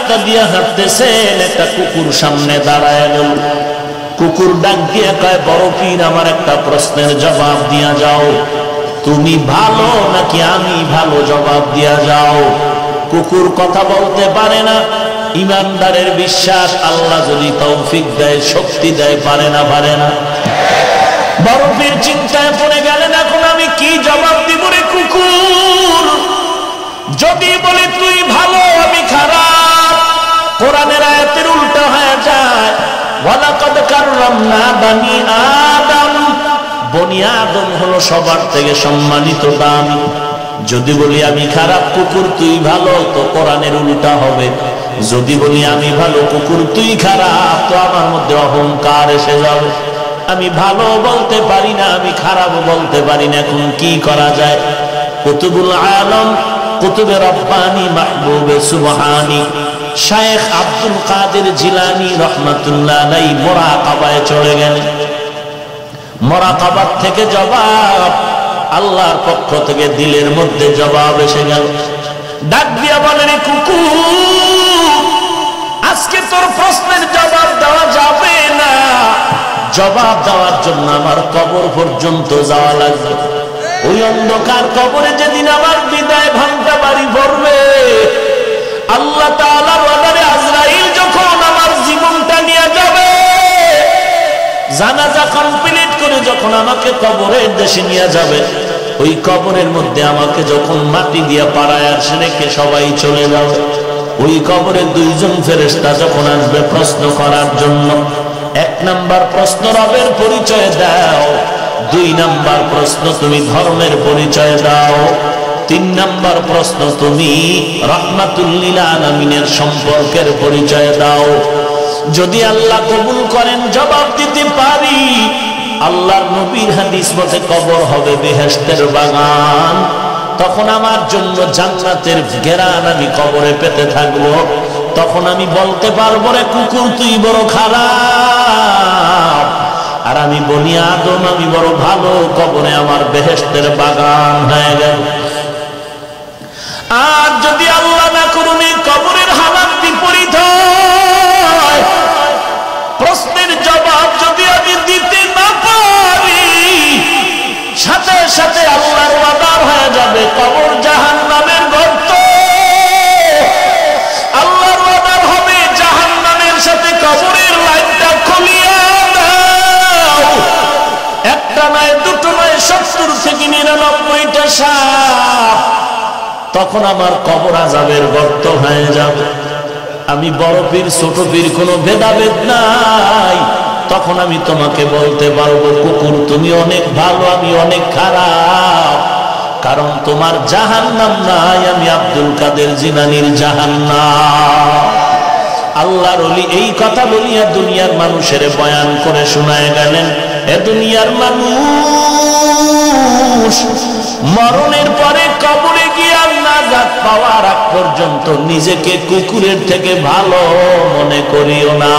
রাস্তা দিয়ে হাঁটতেছেন, একটা কুকুর সামনে দাঁড়ায় গেল। কুকুর ডাক দিয়ে কয়, বড় পীর, আমার একটা প্রশ্নের জবাব দিয়া যাও, তুমি ভালো নাকি আমি ভালো, জবাব দিয়া যাও। কুকুর কথা বলতে পারে না, ইমানদারের বিশ্বাস আল্লাহ যদি তৌফিক দেয়, শক্তি দেয়, পারে না। বড় পীর চিন্তায় পড়ে গেলেন, এখন আমি কি জবাব দিব রে কুকুর? যদি বলি তুই ভালো আমি খারাপ, কোরআনের আয়াতের উল্টা হয়ে যায়, ওয়ালাকাদ কাররামনা বানি আদম, বনি আদম হলো সবার থেকে সম্মানিত, দামি। যদি বলি আমি খারাপ, কুকুর তুই ভালো, তো কোরআনের উল্টা হবে। যদি বলি আমি ভালো, কুকুর তুই খারাপ, তো আমার মধ্যে অহংকার এসে যাবে। আমি ভালো বলতে পারি না, আমি খারাপ বলতে পারি না, এখন কি করা যায়? কুতুবুল আলম, কুতুবে রব্বানি, মাহবুবে সুবহানি শায়েখ আব্দুল কাদের জিলানী রহমাতুল্লাহ আলাইহি মুরাকাবায় চলে গেলেন। মুরাকাবার থেকে জবাব, আল্লাহর পক্ষ থেকে দিলের মধ্যে জবাব এসে গেল। ডাক দিয়া বলেন, কুকুর, আজকে তোর প্রশ্নের জবাব দেওয়া যাবে না। জবাব দেওয়ার জন্য আমার কবর পর্যন্ত যাওয়া লাগবে। ওই অন্ধকার কবরে যেদিন আমার বিদায় ভাঙটা বাড়ি ভরবে, আল্লাহ তাআলার অর্ডারে আজরাইল যখন আমার জীবনটা নিয়ে যাবে, জানাজা কমপ্লিট করে যখন আমাকে কবরের দেশে নিয়ে যাবে, ওই কবরের মধ্যে আমাকে যখন মাটি দিয়ে পাড়ায় আর রেখে সবাই চলে যাবে, ওই কবরে দুইজন ফেরেশতা যখন আসবে প্রশ্ন করার জন্য, এক নাম্বার প্রশ্ন রবের পরিচয় দাও, দুই নাম্বার প্রশ্ন তুমি ধর্মের পরিচয় দাও, তিন নাম্বার প্রশ্ন তুমি রাহমাতুল লিল আলামিনের সম্পর্কের পরিচয় দাও। যদি আল্লাহ কবুল করেন, জবাব দিতে পারি, আল্লাহর নবীর হাদিস মতে কবর হবে বেহেশতের বাগান। তখন আমার জন্য জান্নাতের ঘেরান আমি কবরে পেতে থাকবো। তখন আমি বলতে পারবো, রে কুকুর তুই বড় খারাপ, আর আমি বনি আদম আমি বড় ভালো, কবরে আমার বেহেশতের বাগান হয়ে গেল। আর যদি আল্লাহ না করুন এই কবরের হালাত বিপরীত হয়, প্রশ্নের জবাব যদি আমি দিতে না পারি, সাথে সাথে আল্লাহর ওয়াদার হয়ে যাবে কবর জাহান্নামের গর্ত। আল্লাহর ওয়াদার হবে জাহান্নামের সাথে কবরের লাইনটা খুলিয়ে দাও। একটা নয়, দুটো নয়, 70 থেকে 99টা সাপ। তখন আমার কবর আযাবের গর্ত হয়ে যাবে। আমি বড় পীর ছোট পীর কোনো ভেদাভেদ নাই। তখন আমি তোমাকে বলতে পারবো, কুকুর তুমি অনেক ভালো, আমি অনেক খারাপ, কারণ তোমার জাহান্নাম নাই, আমি আব্দুল কাদের জিলানীর জাহান্নাম। আল্লাহর ওলি এই কথা বলিয়া দুনিয়ার মানুষের বয়ান করে শোনায় গেলেন, এ দুনিয়ার মানুষ, মরণের পরে কবরে গিয়ে নাজাত পাওয়ার আগ পর্যন্ত নিজেকে কুকুরের থেকে ভালো মনে করিও না।